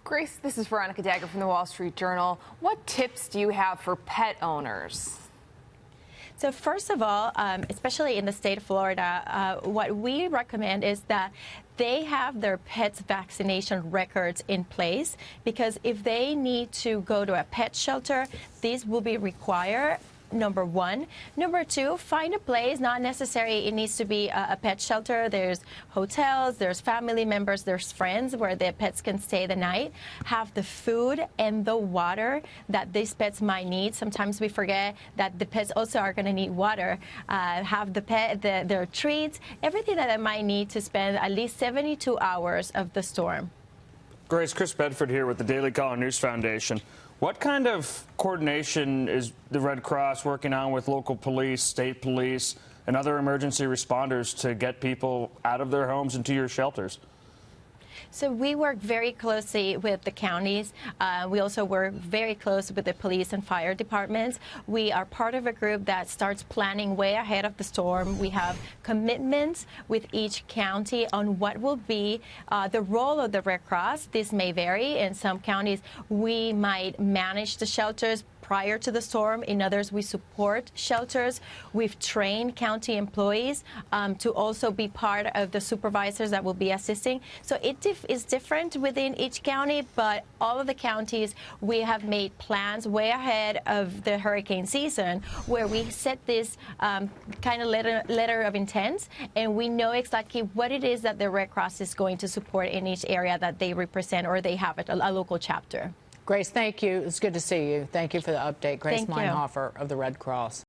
Grace, this is Veronica Dagger from the Wall Street Journal. What tips do you have for pet owners? So first of all, especially in the state of Florida, what we recommend is that they have their pets' vaccination records in place, because if they need to go to a pet shelter, these will be required. Number one. Number two, find a place. Not necessarily it needs to be a pet shelter. There's hotels, there's family members, there's friends where their pets can stay the night. Have the food and the water that these pets might need. Sometimes we forget that the pets also are going to need water. Have the pet, their treats, everything that they might need to spend at least 72 hours of the storm. Grace, Chris Bedford here with the Daily Caller News Foundation. What kind of coordination is the Red Cross working on with local police, state police, and other emergency responders to get people out of their homes and to your shelters? So we work very closely with the counties. We also work very close with the police and fire departments. We are part of a group that starts planning way ahead of the storm. We have commitments with each county on what will be the role of the Red Cross. This may vary. In some counties, we might manage the shelters prior to the storm. In others, we support shelters. We've trained county employees to also be part of the supervisors that will be assisting. So it is different within each county, but all of the counties, we have made plans way ahead of the hurricane season where we set this kind of letter of intent, and we know exactly what it is that the Red Cross is going to support in each area that they represent or they have a local chapter. Grace, thank you. It's good to see you. Thank you for the update. Grace Meinhofer of the Red Cross.